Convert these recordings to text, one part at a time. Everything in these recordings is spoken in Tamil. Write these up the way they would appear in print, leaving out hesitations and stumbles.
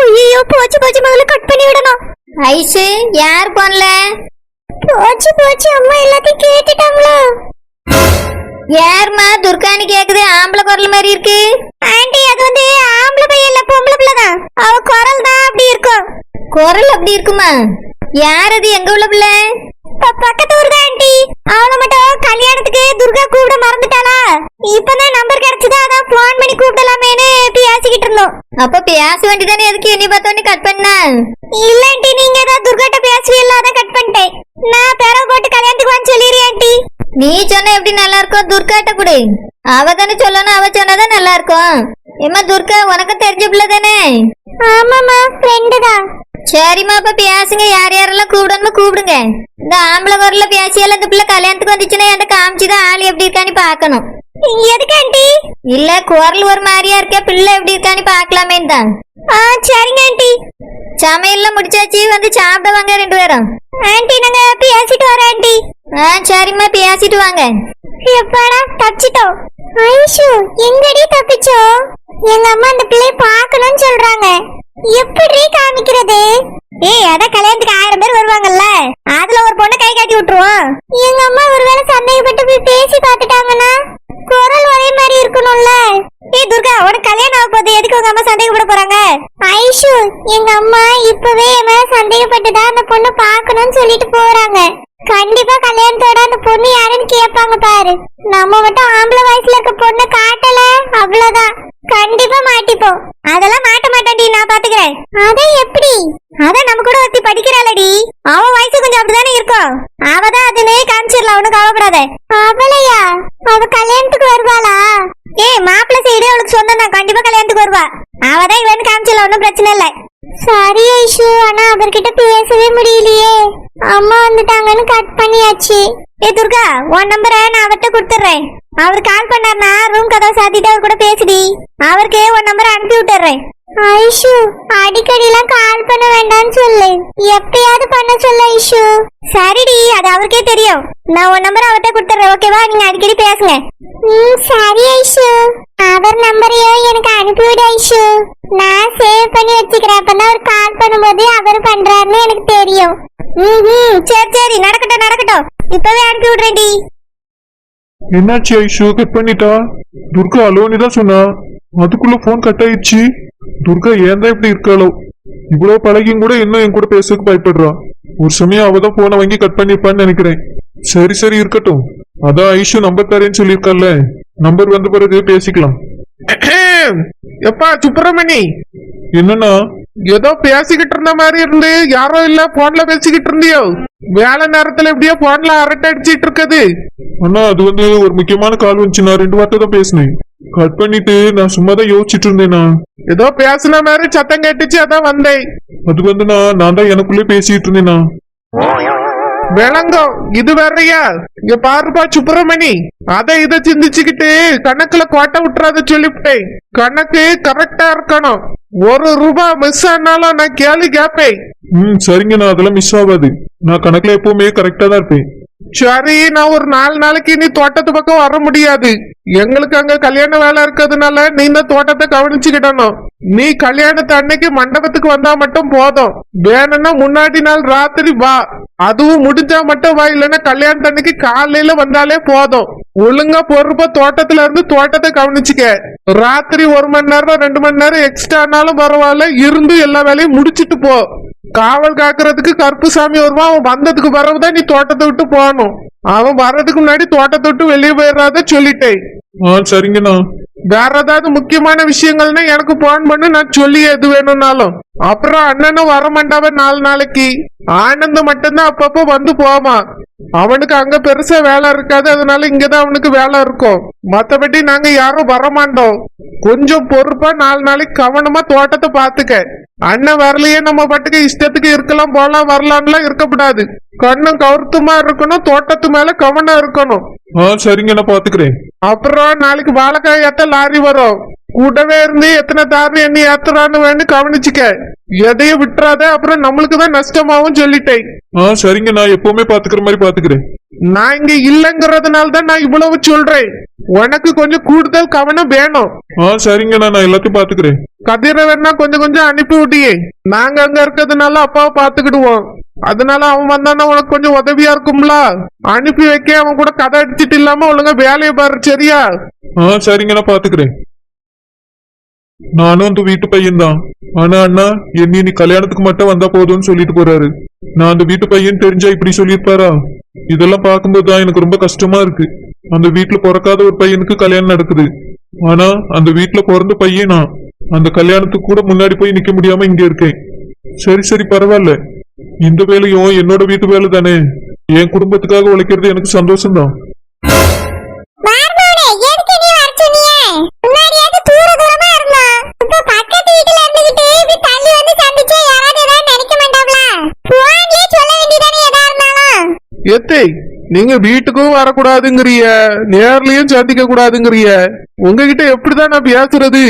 ஐயோ போச்சு போச்சு, முதல்ல கட் பண்ணி விடணும். ஐசு யார் போன்ல? போச்சு போச்சு, அம்மா எல்லாத்தையும் கேட்டுட்டாங்களோ? யாருமா? துர்கானி கேக்குது, ஆம்பளை குரல் மாதிரி இருக்கு. ஆண்டி அது வந்து ஆம்பளை பையன் இல்ல, பொம்பளை பிள்ளைதான். அவ குரல் தான் அப்படி இருக்கும். குரல் அப்படி இருக்குமா? யார் அது? எங்க உள்ள பிள்ளை? பக்கத்து ஊர் தான் ஆண்டி. அவளை மட்டும் கல்யாணத்துக்கு துர்கா கூப்பிட மறந்துட்டாளா? இப்பதான் நம்பர் கிடைச்சதா, அதான் போன் பண்ணி கூப்பிடலாமேன்னு பேசிக்கிட்டு இருந்தோம். அப்ப பேச வேண்டியதானே, எதுக்கு என்னை பார்த்தோன்னே கட் பண்ண? இல்ல ஆண்டி, நீங்க ஏதாவது துர்காட்ட பேசுவீல்ல, அதான் கட் பண்ணிட்டேன். நான் பேர போட்டு கல்யாணத்துக்கு வந்து சொல்லிடுறேன் ஆண்டி. நீ சொன்ன எப்படி நல்லா இருக்கும்? துர்காட்ட கொடு. அவ தானே சொல்லணும், அவ சொன்னாதான் நல்லா இருக்கும். ஏமா துர்கா, உனக்கு தெரிஞ்ச பிள்ளை தானே? ஆமாமா, ஃப்ரெண்டு தான். சரிம்மா, அப்ப பேசுங்க. யார் யாரெல்லாம் கூப்பிடணுமோ கூப்பிடுங்க. இந்த ஆம்பளை குரல்ல பேசியால இந்த பிள்ளை கல்யாணத்துக்கு வந்துச்சுன்னா என்கிட்ட காமிச்சுதான் ஆள் எப்படி இருக்கான்னு பாக்கணும். எதுக்கு ஆண்டி? இல்ல, குரல் ஒரு மாதிரியா இருக்க, பிள்ளை எப்படி இருக்கான்னு பாக்கலாமே தான். சரிங்க ஆண்டி. சமையல்லாம் முடிச்சாச்சு, வந்து சாப்பிட வாங்க ரெண்டு பேரும். ஆண்டி நாங்க பேசிட்டு வரோம் ஆண்டி. சரிம்மா, பேசிட்டு வாங்க. எப்பாடா தப்பிச்சிட்டோம். ஐஷு எங்கடி தப்பிச்சோ? எங்க அம்மா அந்த பிள்ளைய பாக்கணும்னு சொல்றாங்க. எப்படி காமிக்கிறது? அதான் கல்யாணத்துக்கு 1000 பேர் வருவாங்கல்ல, அதுல ஒரு பொண்ணை கை காட்டி விட்டுருவோம். எங்க அம்மா ஒருவேளை சந்தேகப்பட்டு போய் பேசி பாத்துட்டாங்கன்னா குரல் ஒரே மாதிரி இருக்கணும்ல. துர்கா, உனக்கு கல்யாணம் ஆக போகுது, எதுக்கு உங்க அம்மா சந்தேகப்பட போறாங்க? ஐஷு, எங்க அம்மா இப்பவே என் மேல சந்தேகப்பட்டுதான் அந்த பொண்ணை பாக்கணும்னு சொல்லிட்டு போறாங்க. கண்டிப்பா கல்யாணத்தோட அந்த பொண்ணு யாருன்னு கேட்பாங்க பாரு. நம்ம மட்டும் ஆம்பளை வயசுல இருக்க பொண்ணு காட்டல, அவ்வளவுதான். கண்டிப்பா மாட்டிப்போம். அதெல்லாம் மாட்ட மாட்டான்டி, நான் பாத்துக்கிறேன். அதான் எப்படி? அதான் நம்ம கூட ஒருத்தி படிக்கிறாளடி, அவ வயசு கொஞ்சம் அப்படிதானே இருக்கும். அவதான் அதுன்னு காமிச்சிடலாம், ஒண்ணு கவலைப்படாத. அவளையா? அவ கல்யாணத்துக்கு வருவாளா? மாப்பிள்ளை சைடு அவளுக்கு சொந்தம் தான், கண்டிப்பா கல்யாணத்துக்கு வருவா. அவதான் இவன்னு காமிச்சிடலாம், ஒன்னும் பிரச்சனை இல்லை. சரி ஐஷு, ஆனா அவர்கிட்ட பேசவே முடியலையே. அம்மா வந்துட்டாங்கன்னு கட் பண்ணியாச்சு. துர்கா, உன் நம்பரை நான் அவர்கிட்ட கொடுத்துறேன். அவர் கால் பண்ணார்னா ரூம் கதவை சாத்திட்டு அவர் கூட பேசுடி. அவருக்கு உன் நம்பரை அனுப்பி விட்டுறேன். ஐஷு, அடிக்கடி எல்லாம் கால் பண்ண வேண்டாம்னு சொல்லு, எப்பயாவது பண்ண சொல்ல ஐஷு. சரிடி, அது அவருக்கே தெரியும். நான் உன் நம்பரை அவர்கிட்ட கொடுத்துறேன், ஓகேவா? நீங்க அடிக்கடி பேசுங்க. சரி ஐஷு, அவர் நம்பரையும் எனக்கு அனுப்பிவிடு ஐஷு. நான் சேவ் பண்ணி வச்சுக்கிறேன், அப்பதான் அவர் கால் பண்ணும்போது அவர் பண்றாருன்னு எனக்கு தெரியும். சரி சரி, நடக்கட்டும் நடக்கட்டும், இப்பவே அனுப்பி விடுறேன்டி. என்னாச்சு ஐஷு, கட் பண்ணிட்டா? துர்கா அலோனி தான் சொன்னா, அதுக்குள்ள போன் கட் ஆயிடுச்சு. துர்கா ஏன் தான் இப்படி இருக்காளோ? இவ்வளவு பழகியும் கூட இன்னும் என் கூட பேசுறதுக்கு பயப்படுறா. ஒரு சமயம் அவதான் போனை வாங்கி கட் பண்ணிருப்பான்னு நினைக்கிறேன். சரி சரி இருக்கட்டும், அதான் ஐஷு நம்பர் தரேன்னு சொல்லியிருக்கால, நம்பர் வந்த பிறகு பேசிக்கலாம். எப்பா சுப்பிரமணி, என்னன்னா? ஏதோ பேசிக்கிட்டு இருந்த மாதிரி இருந்து, யாரோ இல்ல போன்ல பேசிக்கிட்டு இருந்தியோ? வேலை நேரத்துல எப்படியோ போன்ல அரட்டை அடிச்சிட்டு இருக்குது. அண்ணா, அது வந்து ஒரு முக்கியமான கால் வந்துச்சு, நான் 2 வார்த்தை தான் பேசினேன். கட் பண்ணிட்டு நான் சும்மா தான் யோசிச்சுட்டு இருந்தேனா. ஏதோ பேசின மாதிரி சத்தம் கேட்டுச்சு, அதான் வந்தேன். அது வந்து நான் தான் எனக்குள்ளே பேசிட்டு இருந்தேனா. விளங்கம் இது வேறையா? இங்க பாருப்பா சுப்பிரமணி, அதை இதை சிந்திச்சுக்கிட்டு கணக்குல கோட்டை விட்டுறாத சொல்லிவிட்டேன். கணக்கு கரெக்டா இருக்கணும். 1 ரூபாய் மிஸ் ஆனாலும் நான் கேள்வி கேட்பேன். சரிங்க, நான் அதெல்லாம் மிஸ் ஆகாது. நான் கணக்குல எப்பவுமே கரெக்டா தான் இருப்பேன். சரி, நான் ஒரு 4 நாளைக்கு நீ தோட்டத்து பக்கம் வர முடியாது. எங்களுக்கு அங்க கல்யாண வேலை இருக்கிறதுனால நீ இந்த தோட்டத்தை கவனிச்சுக்கிடணும். நீ கல்யாணத்து அன்னைக்கு மண்டபத்துக்கு வந்தா மட்டும் போதும். வேணும்னா முன்னாடி நாள் ராத்திரி வா, அதுவும் முடிஞ்சா மட்டும் வா. இல்லைன்னா கல்யாணத்து அன்னைக்கு காலையில வந்தாலே போதும். ஒழுங்கா பொறுப்பா தோட்டத்துல இருந்து தோட்டத்தை கவனிச்சுக்க. ராத்திரி 1 மணி நேரம் 2 மணி நேரம் எக்ஸ்ட்ரா ஆனாலும் பரவாயில்ல, இருந்து எல்லா வேலையும் முடிச்சிட்டு போ. காவல் காக்குறதுக்கு கருப்புசாமி வருவான், அவன் வந்ததுக்கு பிறகுதான் நீ தோட்டத்தை விட்டு போகணும். அவன் வர்றதுக்கு முன்னாடி தோட்டத்தை விட்டு வெளியே போயிடாத சொல்லிட்டேன். சரிங்கண்ணா. வேற ஏதாவது முக்கியமான விஷயங்கள்னா எனக்கு போன் பண்ணு, நான் சொல்லி எது வேணும்னாலும். அப்புறம் அண்ணனும் வரமாட்டாவ 4 நாளைக்கு. ஆனந்த் மட்டும்தான் அப்பப்போ வந்து போவான். அவனுக்கு அங்க பெருசா வேலை இருக்காது, அதனால இங்கதான் அவனுக்கு வேலை இருக்கும். மத்தபடி நாங்க யாரும் வரமாட்டோம். கொஞ்சம் பொறுப்பா 4 நாளைக்கு கவனமா தோட்டத்தை பாத்துக்க. அண்ணன் வரலையே நம்ம பாட்டுக்கு இஷ்டத்துக்கு இருக்கலாம், போலாம் வரலாம்லாம் இருக்கக்கூடாது. கண்ணும் கவுத்துமா இருக்கணும், தோட்டத்து மேல கவனம் இருக்கணும். சரிங்க, நான் பாத்துக்கிறேன். அப்புறம் நாளைக்கு வாழைக்காய் ஏத்த லாரி வரும். கூடவே இருந்து எத்தனை தாரணை எண்ணி ஏத்துறான்னு வேணும் கவனிச்சுக்க. எதையும் விட்டுறாத, அப்புறம் நம்மளுக்கு தான் நஷ்டமாவும் சொல்லிட்டேன். சரிங்க, நான் எப்பவுமே பாத்துக்கிற மாதிரி பாத்துக்கிறேன். நான் இங்க இல்லங்கிறதுனால தான் நான் இவ்வளவு சொல்றேன். உனக்கு கொஞ்சம் கூடுதல் கவனம் வேணும். சரிங்க, நான் எல்லாத்தையும் பாத்துக்கிறேன். கதிர வேணா கொஞ்சம் கொஞ்சம் அனுப்பி விட்டியே. நாங்க அங்க இருக்கிறதுனால அப்பாவை பாத்துக்கிடுவோம். அதனால அவன் வந்தானா உனக்கு கொஞ்சம் உதவியா இருக்கும்ல. அனுப்பி வைக்க அவன் கூட கதை அடிச்சிட்டு இல்லாம ஒழுங்கா வேலையை பாரு, சரியா? சரிங்க, நான் பாத்துக்கிறேன். நானும் அந்த வீட்டு பையன் தான். ஆனா அண்ணா என்னை நீ கல்யாணத்துக்கு மட்டும் வந்தா போதும்னு சொல்லிட்டு போறாரு. நான் அந்த வீட்டு பையன் தெரிஞ்சா இப்படி சொல்லியிருப்பாரா? இதெல்லாம் பார்க்கும்போது தான் எனக்கு ரொம்ப கஷ்டமா இருக்கு. அந்த வீட்டுல பிறக்காத ஒரு பையனுக்கு கல்யாணம் நடக்குது. ஆனா அந்த வீட்டுல பிறந்த பையன் நான். அந்த கல்யாணத்துக்கு கூட முன்னாடி போய் நிக்க முடியாம இங்க இருக்கேன். சரி பரவாயில்ல. இந்த வேலையும் என்னோட வீட்டு வேலை தானே. என் குடும்பத்துக்காக உழைக்கிறது எனக்கு சந்தோஷம்தான். எத்தை, நீங்க வீட்டுக்கும் வரக்கூடாதுங்கிறிய, நேர்லயும் சந்திக்க கூடாதுங்கிறிய. உங்ககிட்ட எப்படிதான் நான் பேசுறது?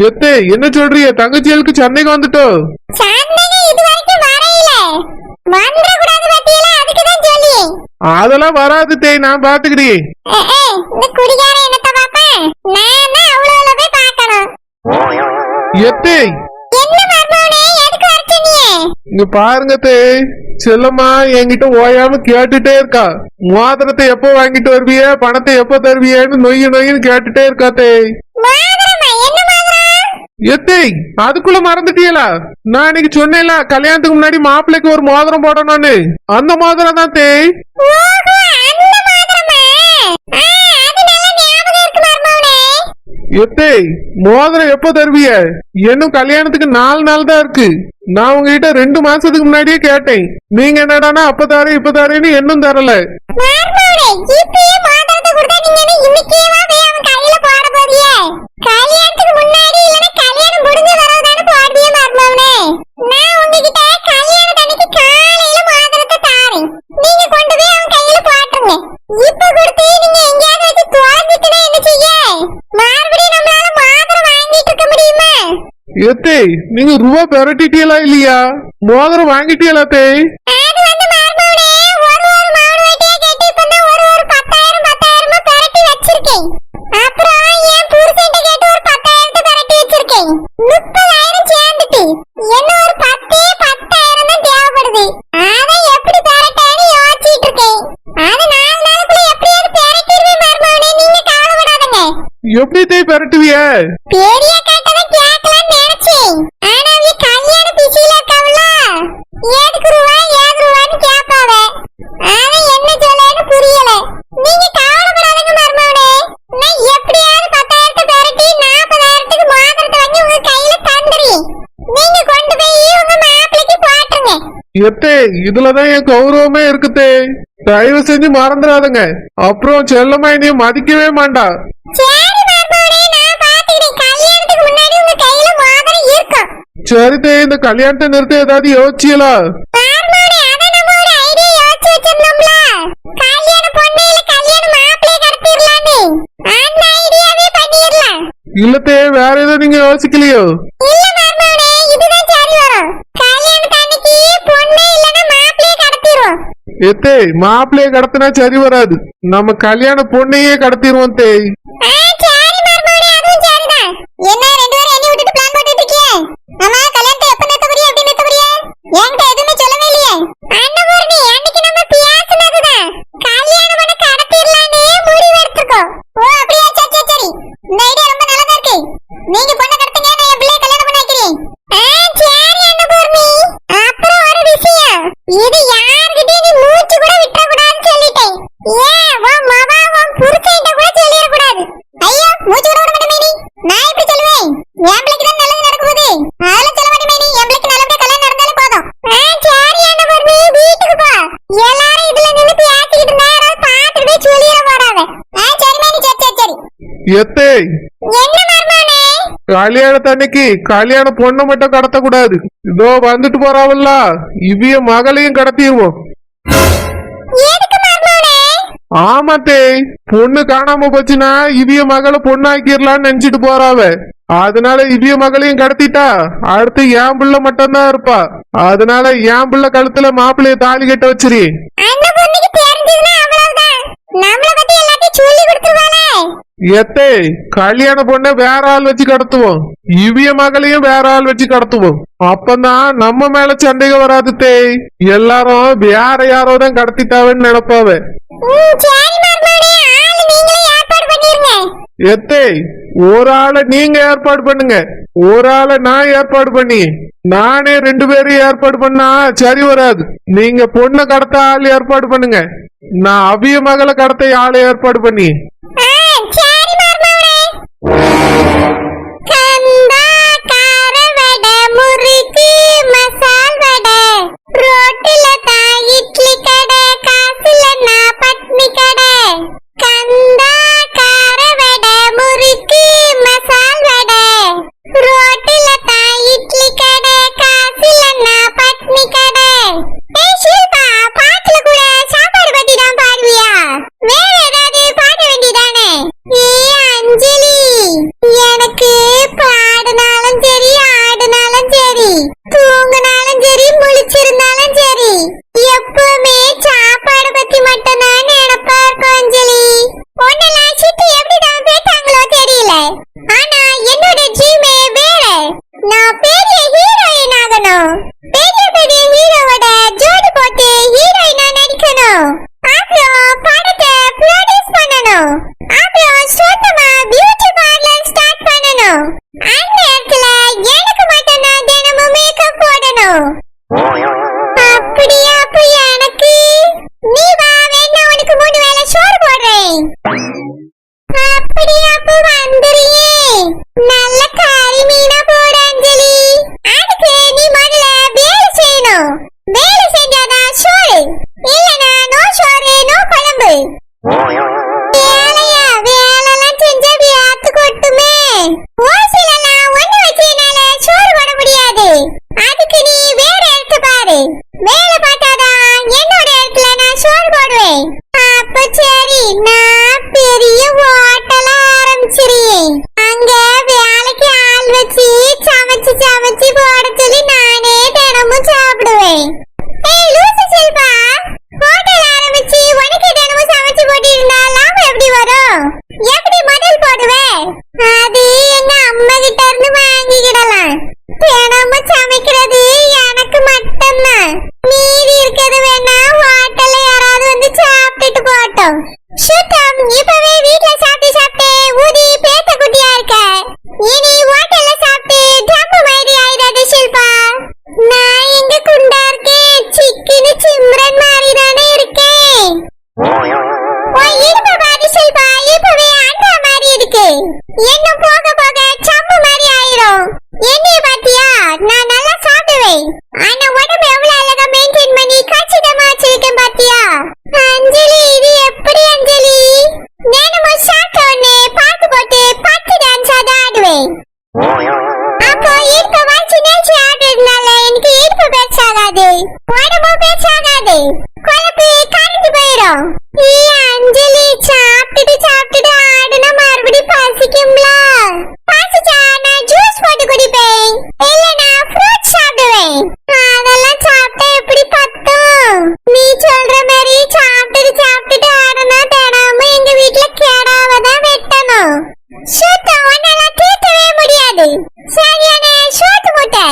எத்தே, என்ன சொல்றிய? தங்கச்சிகளுக்கு சந்தைக்கு வந்துட்டோம். அதெல்லாம் வராது தே, நான் பாத்துக்கிறேன். எத்தே, இங்க பாருங்க தே, செல்லம்மா என்கிட்ட ஓயாம கேட்டுட்டே இருக்கா. மோதிரத்தை எப்போ வாங்கிட்டு வருவிய, பணத்தை எப்போ தருவியன்னு நொய்னு கேட்டுட்டே இருக்கா தே. எத்தை, அதுக்குள்ள மறந்துட்டீங்களா? நான் இன்னைக்கு சொன்னேன்ல, கல்யாணத்துக்கு முன்னாடி மாப்பிள்ளைக்கு ஒரு மோதிரம் போடணும்னு. அந்த மோதிரம் தான் தே. எத்தை, மோதிரம் எப்போ தருவிய? இன்னும் கல்யாணத்துக்கு 4 நாள் தான் இருக்கு. நான் உங்ககிட்ட 2 மாசத்துக்கு முன்னாடியே கேட்டேன். நீங்க என்னடானா அப்ப தாரேன்னு இன்னும் தரல. எத்தே, நீங்க ரூபா பெரட்டிட்டீங்களா இல்லையா? மோதிரம் வாங்கிட்டீங்களா தே? எப்படி தே பெரட்டுவிய? எத்தே, இதுலதான் என் கௌரவமே இருக்குதே. தயவு செஞ்சு மறந்துடாதுங்க. அப்புறம் செல்லம்மா என்னைய மதிக்கவே மாட்டா. சரிதே, இந்த கல்யாணத்தை நிறுத்த ஏதாவது யோசிச்சீங்களா? இல்லத்தே, வேற ஏதோ நீங்க யோசிக்கலையோ? எத்தே, மாப்பிள்ளைய கடத்தினா சரி வராது. நம்ம கல்யாண பொண்ணையே கடத்திடுவோம் தே. ஐயோ எத்தே என்ன மர்மோனே? கல்யாணத்தன்னைக்கு கல்யாண பொண்ணை மட்டும் கடத்த கூடாது. இதோ வந்துட்டு போறாவல்ல, இவிய மகளையும் கடத்திடுவோம். எதுக்கு மர்மோனே? ஆமாத்தே, பொண்ணு காணாம போச்சுன்னா இவிய மகளை பொண்ணாக்கிடலான்னு நினைச்சிட்டு போறாவ. அதனால இவிய மகளையும் கடத்திட்டா அடுத்து என் பிள்ளை மட்டும்தான் இருப்பா. அதனால என் பிள்ளை கழுத்துல மாப்பிள்ளைய தாலி கட்ட வச்சிரு. அந்த பொண்ணுக்கு தெரிஞ்சதுன்னா அவ்வளவுதான். நம்மள பத்தி எல்லாத்தையும் சொல்லி கொடுத்துருவாளே. எத்தே, கல்யாண பொண்ணை வேற ஆள் வச்சு கடத்துவோம், இவிய மகளையும் வேற ஆள் வச்சு கடத்துவோம். அப்பதான் நம்ம மேல சந்தேகம் வராது தே. எல்லாரும் வேற யாரோதான் கடத்திட்டாவன்னு நினைப்பாவ. சரி மர்மோனே, ஆளு நீங்களே ஏற்பாடு பண்ணிருங்க. எத்தே, ஒரு ஆளை நீங்க ஏற்பாடு பண்ணுங்க, ஒரு ஆளை நான் ஏற்பாடு பண்ணி. நானே 2 பேரும் ஏற்பாடு பண்ணா சரி வராது. நீங்க பொண்ணை கடத்த ஆள் ஏற்பாடு பண்ணுங்க, நான் அவிய மகளை கடத்த ஆளை ஏற்பாடு பண்ணி. சரி மர்மோனே. கந்தா காரவடை முறுக்கு மசால் வடை ரோட்டுல தான் இட்லி கடை காசுல நான் பட்னி கடை. கந்தா காரவடை முறுக்கு மசால் வடை ரோட்டுல தான் இட்லி கடை காசுல நான் பட்னி கடை. ஏய் ஷில்பா, பாட்டுல கூட சாப்பாடு பத்தி தான் பாடுவியா? வேற ஏதாவது பாட வேண்டியதானே? அஞ்சலி, எனக்கு பாடினாலும் சரி ஆடினாலும் சரி தூங்கினாலும் சரி முழிச்சிருந்தாலும் சரி எப்பவுமே சாப்பாடு பத்தி மட்டும்தான் நினைப்பா இருக்கும் அஞ்சலி. உன்னெல்லாம் சிட்டு எப்படிதான் பேட்டாங்களோ தெரியல. ஆனா என்னோட ட்ரீமே வேற. நான் பெரிய ஹீரோயின் ஆகணும், பெரிய பெரிய ஹீரோவோட ஜோடி போட்டு ஹீரோயினா நடிக்கணும், அப்புறம் படத்தை ப்ரொடியூஸ் பண்ணணும், அப்புறம் சொந்தமா பியூட்டி பார்லர் ஸ்டார்ட் பண்ணணும். அந்த இடத்துல எனக்கு மட்டும் நான் தினமும் மேக்கப் போடணும். அப்படியா? அப்ப எனக்கு நீ வா, வேணா உனக்கு 3 வேளை சோறு போடுறேன். அப்படியா? அப்ப வந்துறியே. நல்ல கறி மீனா போடு அஞ்சலி. அதுக்கு நீ முதல்ல வேலை செய்யணும். வேலை செஞ்சாதான் சோறு, இல்லனா நோ சோறு நோ குழம்பு. வேலையா? வேலைலாம் செஞ்சா வியாத்து கொட்டுமே. ஓசிலெல்லாம் ஒண்ணு வச்சதுனால சோறு போட முடியாது. அதுக்கு நீ வேற இடத்த பாரு. வேலை பார்த்தாதான் என்னோட இடத்துல நான் சோறு போடுவேன். அப்ப சரி, நான் பெரிய ஹோட்டலா ஆரம்பிச்சிருக்கேன். அங்க வேலைக்கு ஆள் வச்சு சமைச்சு சமைச்சு போட சொல்லி நானே தினமும் சாப்பிடுவேன். ஏய் லூசு ஷில்பா, ஹோட்டல் ஆரம்பிச்சு உனக்கு தினமும் சமைச்சு போட்டு இருந்தா லாபம் எப்படி வரும்? எப்படி முதல் போடுவே? அது எங்க அம்மா கிட்ட இருந்து வாங்கிக்கிடலாம். தினமும் சமைக்கிறது எனக்கு மட்டும்தான். மீதி இருக்கிறது வேணா ஹோட்டல்ல யாராவது வந்து சாப்பிட்டுட்டு போட்டோம். சுத்தம் இப்பவே வீட்டுல சாப்பிட்டு சாப்பிட்டு ஊதி பேத்த குட்டியா இருக்க. இனி ஹோட்டல்ல சாப்பிட்டு டப்பு மாதிரி ஆயிடாது ஷில்பா. நான் எங்க குண்டா இருக்கேன், சிக்கனு சிம்ரன் மாதிரி தானே இருக்கேன். இடுப்பு பாதி ஷில்பா, இப்பவே அண்டா மாதிரி இருக்கு. இன்னும் போக போக சம்பு மாதிரி ஆயிரும். என்னைய பாத்தியா? நான் நல்லா சாப்பிடுவேன், ஆனா உடம்பு எவ்வளவு அழகா மெயின்டைன் பண்ணி கச்சிதமா வச்சிருக்கேன் பாத்தியா? அஞ்சலி, இது எப்படி அஞ்சலி? தினமும் சாப்பிட்ட உடனே பாட்டு போட்டு பத்து டான்ஸ் தான் ஆடுவேன். அப்போ இடுப்பு வச்சு நேச்சு ஆடுறதுனால எனக்கு இடுப்பு பெருசாகாது, உடம்பு பெருசாகாது, கொழுப்பு கரைஞ்சு போயிடும். அஞ்சலி, சாப்பிட்டுட்டு சாப்பிட்டுட்டு ஆடுனா மறுபடியும் பசிக்கும்ல. பசிச்சா நான் ஜூஸ் போட்டு குடிப்பேன், இல்லனா ஃப்ரூட் சாப்பிடுவேன். அதெல்லாம் சாப்பிட்டா எப்படி பத்தும்? நீ சொல்ற மாதிரி சாப்பிட்டுட்டு சாப்பிட்டுட்டு ஆடுனா தினமும் எங்க வீட்டுல கேடாவதான் வெட்டணும். சுத்தம் ஒன்னெல்லாம் தீர்த்தவே முடியாது. சரியான சோத்து முட்டை.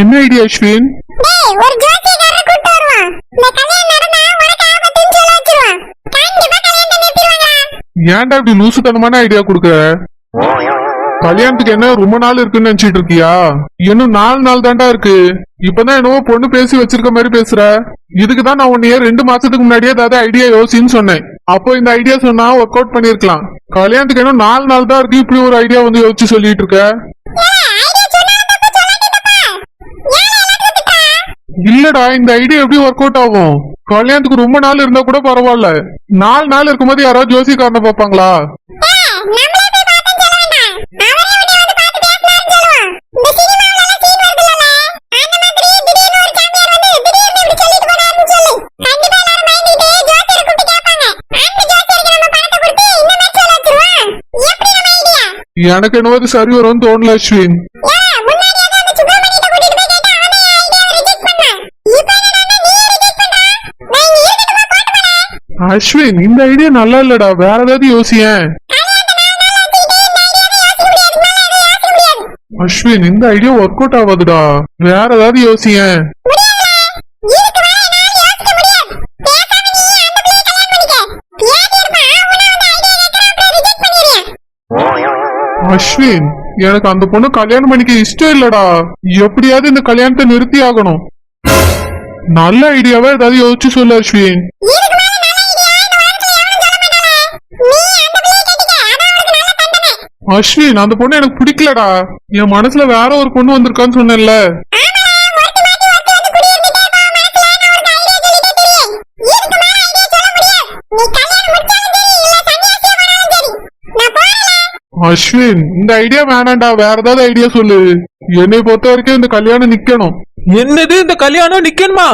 என்ன ஐடியா அஸ்வின்? ஒரு ஜோசியக்காரரை கூட்டி வருவான். இந்த கல்யாணம் நடந்தா உனக்கு ஆபத்துன்னு சொல்ல வச்சிருவான். கண்டிப்பா கல்யாணத்தை நிறுத்திடுவாங்க. ஏன்டா இப்படி லூசுத்தனமான ஐடியா கொடுக்குற? கல்யாணத்துக்கு என்ன ரொம்ப நாள் இருக்குன்னு நினைச்சிட்டு இருக்கியா? இன்னும் 4 நாள் தாண்டா இருக்கு. இப்பதான் என்னவோ பொண்ணு பேசி வச்சிருக்க மாதிரி பேசுற. இதுக்குதான் நான் 1 இயர் 2 மாசத்துக்கு முன்னாடியே ஏதாவது ஐடியா யோசின்னு சொன்னேன். அப்போ இந்த ஐடியா சொன்னா ஒர்க் அவுட் பண்ணிருக்கலாம். கல்யாணத்துக்கு இன்னும் 4 நாள் தான் இருக்கு, இப்படி ஒரு ஐடியா வந்து யோசிச்சு சொல்லிட்டு இருக்க. இல்லடா இந்த ஐடியா எப்படி ஒர்க் அவுட் ஆகும்? கல்யாணத்துக்கு ரொம்ப நாள் இருந்தா கூட பரவாயில்ல, 4 நாள் இருக்கும்போது யாராவது ஜோசிக்காரனை பார்ப்பாங்களா? எனக்கு என்னவோ இது சரி வரும்னு தோணல அஸ்வின். அஸ்வின் இந்த ஐடியா நல்லா இல்லடா, வேற ஏதாவது யோசியேன். அஸ்வின் இந்த ஐடியா ஒர்க் அவுட் ஆகாதுடா, வேற ஏதாவது யோசியேன். அஸ்வின் எனக்கு அந்த பொண்ணு கல்யாணம் பண்ணிக்க இஷ்டம் இல்லடா, எப்படியாவது இந்த கல்யாணத்தை நிறுத்தி ஆகணும். நல்ல ஐடியாவா ஏதாவது யோசிச்சு சொல்லு அஸ்வின். அஸ்வின் அந்த பொண்ணு எனக்கு பிடிக்கலடா, என் மனசுல வேற ஒரு பொண்ணு வந்திருக்கான்னு சொன்னேன்ல. அஸ்வின் இந்த ஐடியா வேணாண்டா, வேற ஏதாவது ஐடியா சொல்லு. என்னை பொறுத்த வரைக்கும் இந்த கல்யாணம் நிக்கணும். என்னது இந்த கல்யாணம் நிக்கணுமா?